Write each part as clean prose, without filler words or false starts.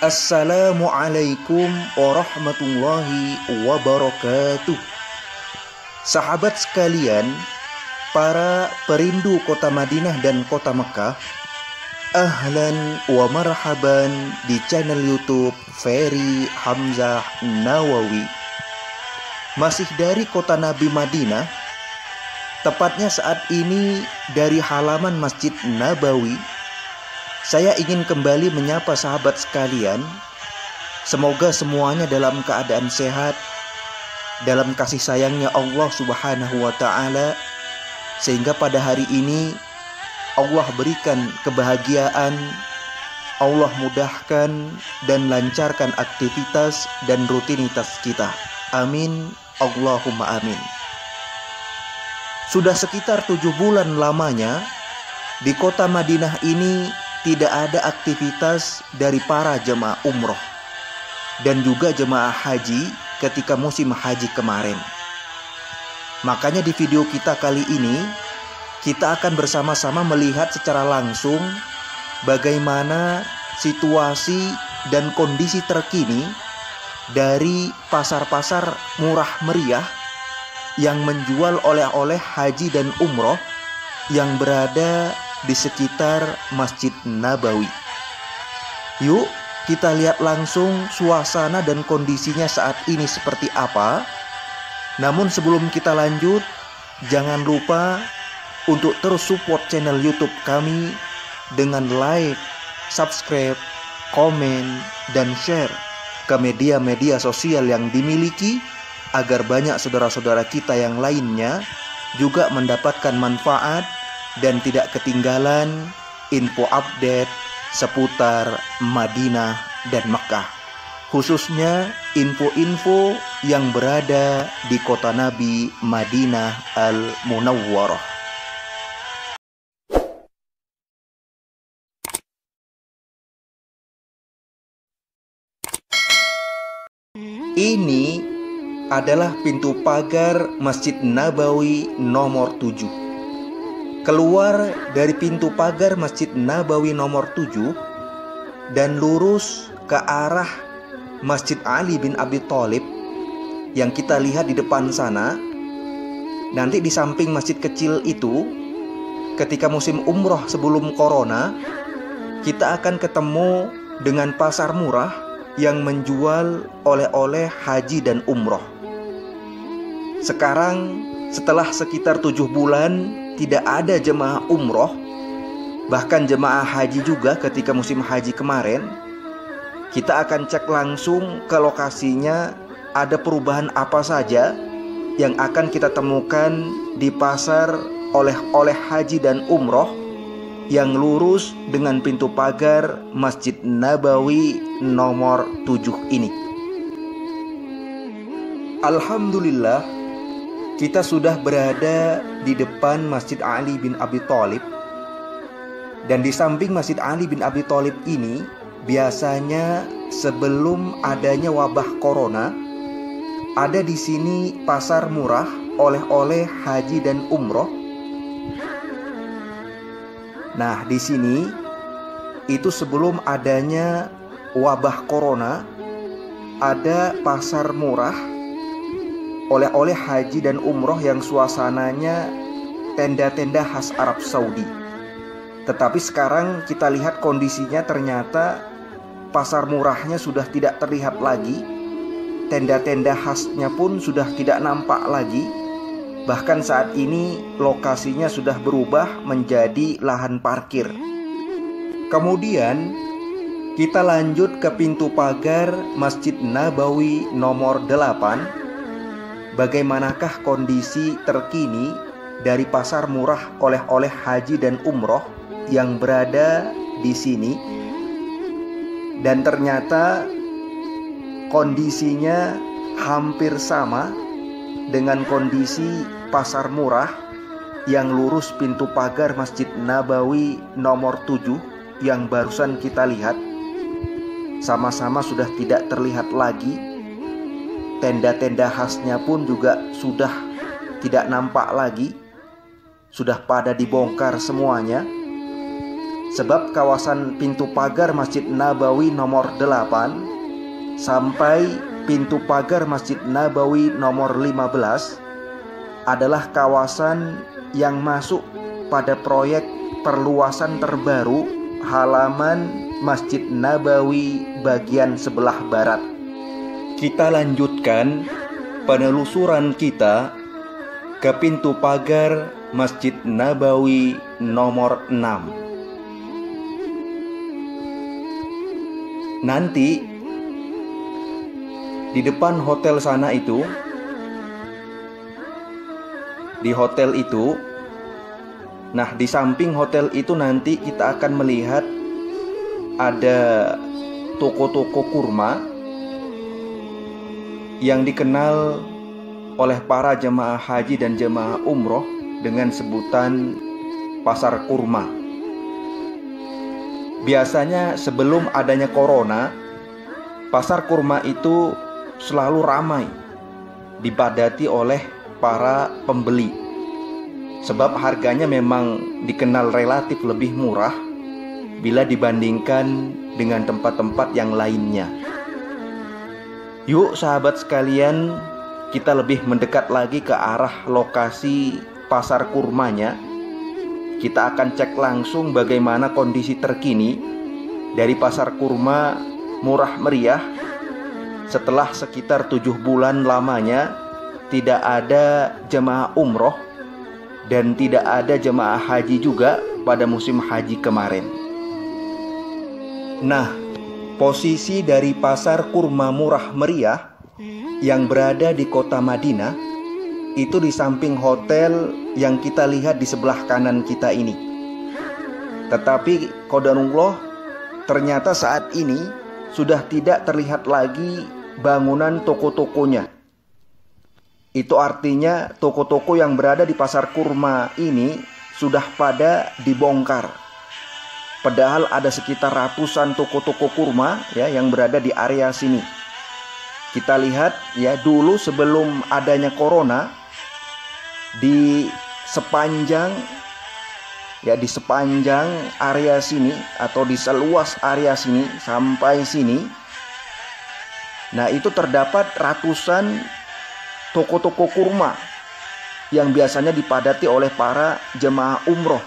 Assalamualaikum warahmatullahi wabarakatuh. Sahabat sekalian, para perindu kota Madinah dan kota Mekah, ahlan wa marhaban di channel YouTube Ferry Hamzah Nawawi. Masih dari kota Nabi Madinah, tepatnya saat ini dari halaman Masjid Nabawi. Saya ingin kembali menyapa sahabat sekalian. Semoga semuanya dalam keadaan sehat, dalam kasih sayangnya Allah Subhanahu wa Ta'ala, sehingga pada hari ini Allah berikan kebahagiaan, Allah mudahkan dan lancarkan aktivitas dan rutinitas kita. Amin, Allahumma amin. Sudah sekitar 7 bulan lamanya di kota Madinah ini tidak ada aktivitas dari para jemaah umroh dan juga jemaah haji ketika musim haji kemarin. Makanya di video kita kali ini, kita akan bersama-sama melihat secara langsung bagaimana situasi dan kondisi terkini dari pasar-pasar murah meriah yang menjual oleh-oleh haji dan umroh yang berada di sekitar Masjid Nabawi. Yuk kita lihat langsung suasana dan kondisinya saat ini seperti apa. Namun sebelum kita lanjut, jangan lupa untuk terus support channel YouTube kami dengan like, subscribe, komen, dan share ke media-media sosial yang dimiliki, agar banyak saudara-saudara kita yang lainnya juga mendapatkan manfaat dan tidak ketinggalan info update seputar Madinah dan Mekah, khususnya info-info yang berada di kota Nabi Madinah Al-Munawwarah. Ini adalah pintu pagar Masjid Nabawi nomor 7. Keluar dari pintu pagar Masjid Nabawi nomor 7 dan lurus ke arah Masjid Ali bin Abi Thalib yang kita lihat di depan sana. Nanti di samping masjid kecil itu, ketika musim umroh sebelum corona, kita akan ketemu dengan pasar murah yang menjual oleh-oleh haji dan umroh. Sekarang setelah sekitar 7 bulan tidak ada jemaah umroh, bahkan jemaah haji juga ketika musim haji kemarin, kita akan cek langsung ke lokasinya ada perubahan apa saja yang akan kita temukan di pasar oleh-oleh haji dan umroh yang lurus dengan pintu pagar Masjid Nabawi nomor 7 ini. Alhamdulillah, kita sudah berada di depan Masjid Ali bin Abi Thalib. Dan di samping Masjid Ali bin Abi Thalib ini, biasanya sebelum adanya wabah corona, ada di sini pasar murah oleh-oleh haji dan umroh. Nah, di sini itu sebelum adanya wabah corona, ada pasar murah oleh-oleh haji dan umroh yang suasananya tenda-tenda khas Arab Saudi. Tetapi sekarang kita lihat kondisinya, ternyata pasar murahnya sudah tidak terlihat lagi. Tenda-tenda khasnya pun sudah tidak nampak lagi. Bahkan saat ini lokasinya sudah berubah menjadi lahan parkir. Kemudian kita lanjut ke pintu pagar Masjid Nabawi nomor 8. Bagaimanakah kondisi terkini dari pasar murah oleh-oleh haji dan umroh yang berada di sini? Dan ternyata kondisinya hampir sama dengan kondisi pasar murah yang lurus pintu pagar Masjid Nabawi nomor 7 yang barusan kita lihat. Sama-sama sudah tidak terlihat lagi. Tenda-tenda khasnya pun juga sudah tidak nampak lagi, sudah pada dibongkar semuanya. Sebab kawasan pintu pagar Masjid Nabawi nomor 8 sampai pintu pagar Masjid Nabawi nomor 15 adalah kawasan yang masuk pada proyek perluasan terbaru halaman Masjid Nabawi bagian sebelah barat. Kita lanjutkan penelusuran kita ke pintu pagar Masjid Nabawi nomor 6. Nanti di depan hotel sana itu, di hotel itu, nah di samping hotel itu nanti kita akan melihat ada toko-toko kurma yang dikenal oleh para jemaah haji dan jemaah umroh dengan sebutan pasar kurma. Biasanya sebelum adanya corona, pasar kurma itu selalu ramai, dipadati oleh para pembeli. Sebab harganya memang dikenal relatif lebih murah bila dibandingkan dengan tempat-tempat yang lainnya. Yuk sahabat sekalian, kita lebih mendekat lagi ke arah lokasi pasar kurmanya. Kita akan cek langsung bagaimana kondisi terkini dari pasar kurma murah meriah setelah sekitar 7 bulan lamanya tidak ada jemaah umroh dan tidak ada jemaah haji juga pada musim haji kemarin. Nah, posisi dari pasar kurma murah meriah yang berada di kota Madinah itu di samping hotel yang kita lihat di sebelah kanan kita ini. Tetapi qadarullah, ternyata saat ini sudah tidak terlihat lagi bangunan toko-tokonya. Itu artinya toko-toko yang berada di pasar kurma ini sudah pada dibongkar. Padahal ada sekitar ratusan toko-toko kurma ya yang berada di area sini. Kita lihat ya, dulu sebelum adanya corona, di sepanjang area sini atau di seluas area sini sampai sini, nah itu terdapat ratusan toko-toko kurma yang biasanya dipadati oleh para jemaah umroh.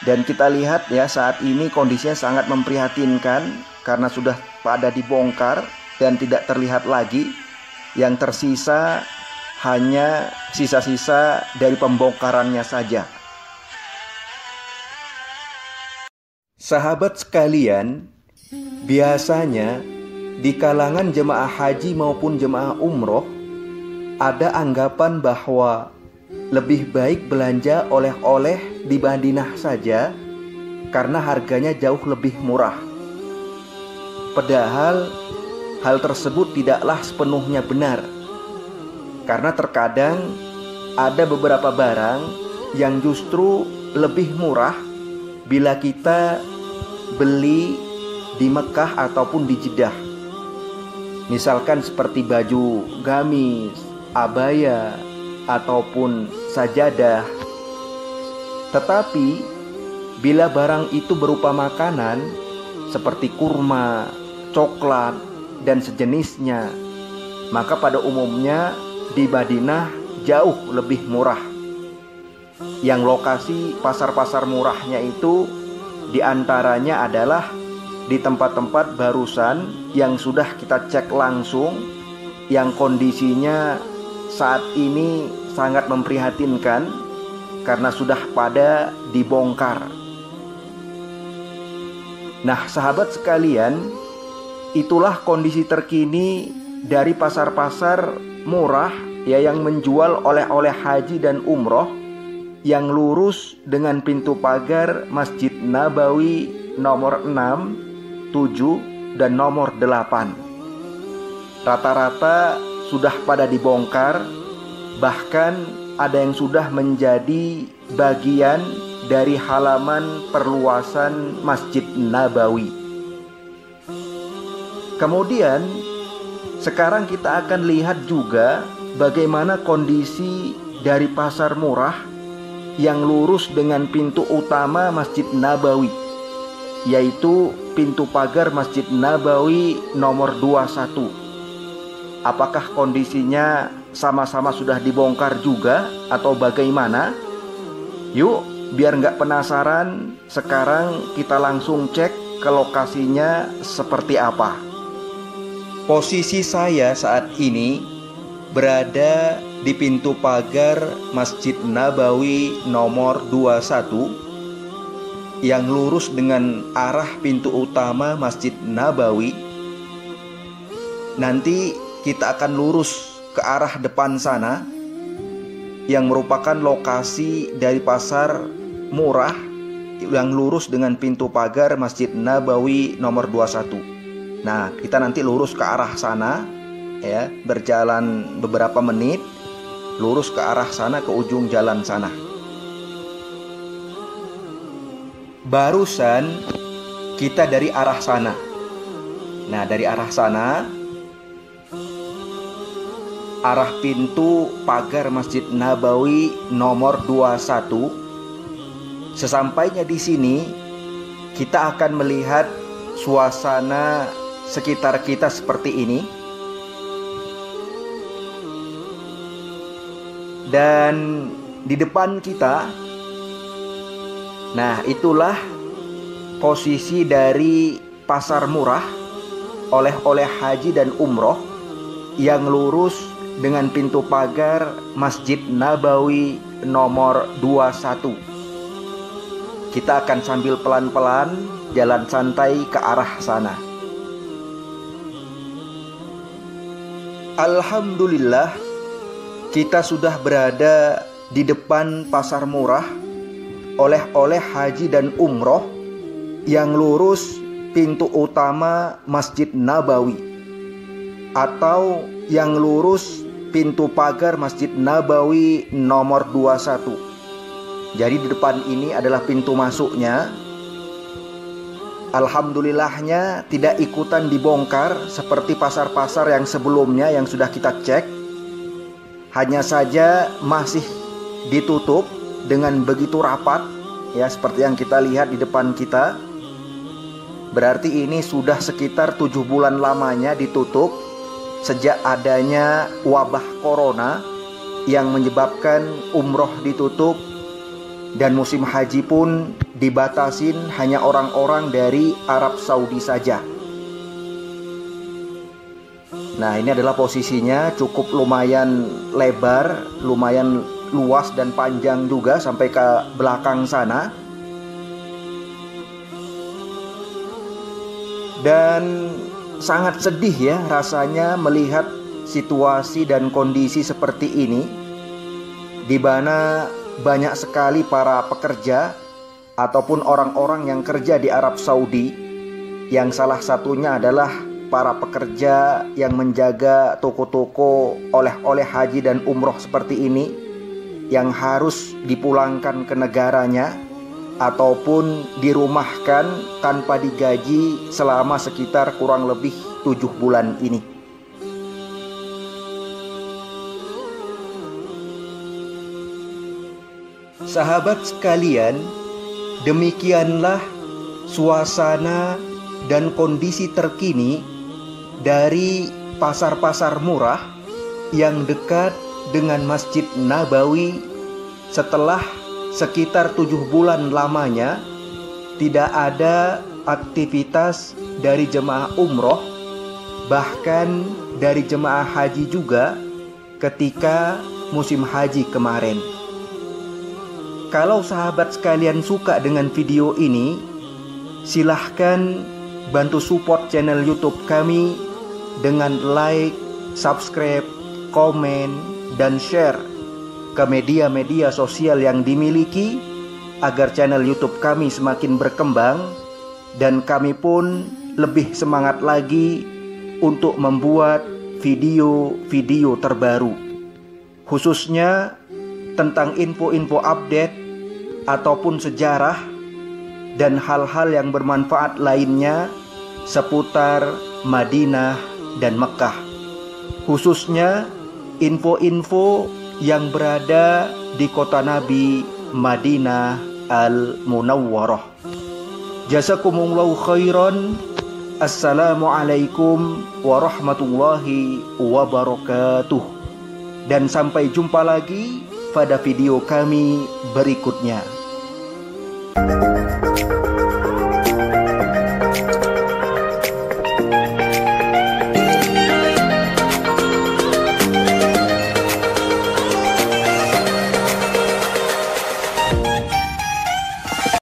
Dan kita lihat ya, saat ini kondisinya sangat memprihatinkan karena sudah pada dibongkar dan tidak terlihat lagi. Yang tersisa hanya sisa-sisa dari pembongkarannya saja. Sahabat sekalian, biasanya di kalangan jemaah haji maupun jemaah umroh ada anggapan bahwa lebih baik belanja oleh-oleh di Madinah saja karena harganya jauh lebih murah. Padahal hal tersebut tidaklah sepenuhnya benar. Karena terkadang ada beberapa barang yang justru lebih murah bila kita beli di Mekah ataupun di Jeddah. Misalkan seperti baju gamis, abaya, ataupun sajadah. Tetapi bila barang itu berupa makanan seperti kurma, coklat, dan sejenisnya, maka pada umumnya di Madinah jauh lebih murah. Yang lokasi pasar-pasar murahnya itu diantaranya adalah di tempat-tempat barusan yang sudah kita cek langsung, yang kondisinya saat ini sangat memprihatinkan karena sudah pada dibongkar. Nah sahabat sekalian, itulah kondisi terkini dari pasar-pasar murah ya yang menjual oleh-oleh haji dan umroh yang lurus dengan pintu pagar Masjid Nabawi nomor 6, 7, dan nomor 8. Rata-rata sudah pada dibongkar, bahkan ada yang sudah menjadi bagian dari halaman perluasan Masjid Nabawi. Kemudian sekarang kita akan lihat juga bagaimana kondisi dari pasar murah yang lurus dengan pintu utama Masjid Nabawi, yaitu pintu pagar Masjid Nabawi nomor 21. Apakah kondisinya sama-sama sudah dibongkar juga atau bagaimana? Yuk, biar nggak penasaran, sekarang kita langsung cek ke lokasinya seperti apa. Posisi saya saat ini berada di pintu pagar Masjid Nabawi nomor 21 yang lurus dengan arah pintu utama Masjid Nabawi. Nanti kita akan lurus ke arah depan sana yang merupakan lokasi dari pasar murah yang lurus dengan pintu pagar Masjid Nabawi nomor 21. Nah, kita nanti lurus ke arah sana ya, berjalan beberapa menit, lurus ke arah sana, ke ujung jalan sana. Barusan kita dari arah sana. Nah, dari arah sana, arah pintu pagar Masjid Nabawi nomor 21. Sesampainya di sini, kita akan melihat suasana sekitar kita seperti ini. Dan di depan kita, nah itulah posisi dari pasar murah oleh-oleh haji dan umroh yang lurus dengan pintu pagar Masjid Nabawi nomor 21. Kita akan sambil pelan-pelan jalan santai ke arah sana. Alhamdulillah, kita sudah berada di depan pasar murah oleh-oleh haji dan umroh yang lurus pintu utama Masjid Nabawi, atau yang lurus pintu pagar Masjid Nabawi nomor 21. Jadi di depan ini adalah pintu masuknya. Alhamdulillahnya tidak ikutan dibongkar seperti pasar-pasar yang sebelumnya yang sudah kita cek. Hanya saja masih ditutup dengan begitu rapat ya, seperti yang kita lihat di depan kita. Berarti ini sudah sekitar 7 bulan lamanya ditutup sejak adanya wabah corona yang menyebabkan umroh ditutup dan musim haji pun dibatasin hanya orang-orang dari Arab Saudi saja. Nah, ini adalah posisinya, cukup lumayan lebar, lumayan luas dan panjang juga sampai ke belakang sana. Dan sangat sedih ya rasanya melihat situasi dan kondisi seperti ini, di mana banyak sekali para pekerja ataupun orang-orang yang kerja di Arab Saudi, yang salah satunya adalah para pekerja yang menjaga toko-toko oleh-oleh haji dan umroh seperti ini, yang harus dipulangkan ke negaranya ataupun dirumahkan tanpa digaji selama sekitar kurang lebih 7 bulan ini. Sahabat sekalian, demikianlah suasana dan kondisi terkini dari pasar-pasar murah yang dekat dengan Masjid Nabawi setelah sekitar 7 bulan lamanya tidak ada aktivitas dari jemaah umroh, bahkan dari jemaah haji juga ketika musim haji kemarin. Kalau sahabat sekalian suka dengan video ini, silahkan bantu support channel YouTube kami dengan like, subscribe, komen, dan share ke media-media sosial yang dimiliki agar channel YouTube kami semakin berkembang dan kami pun lebih semangat lagi untuk membuat video-video terbaru, khususnya tentang info-info update ataupun sejarah dan hal-hal yang bermanfaat lainnya seputar Madinah dan Mekah, khususnya info-info yang berada di kota Nabi Madinah Al-Munawwarah. Jazakumullahu khairan. Assalamualaikum warahmatullahi wabarakatuh. Dan sampai jumpa lagi pada video kami berikutnya.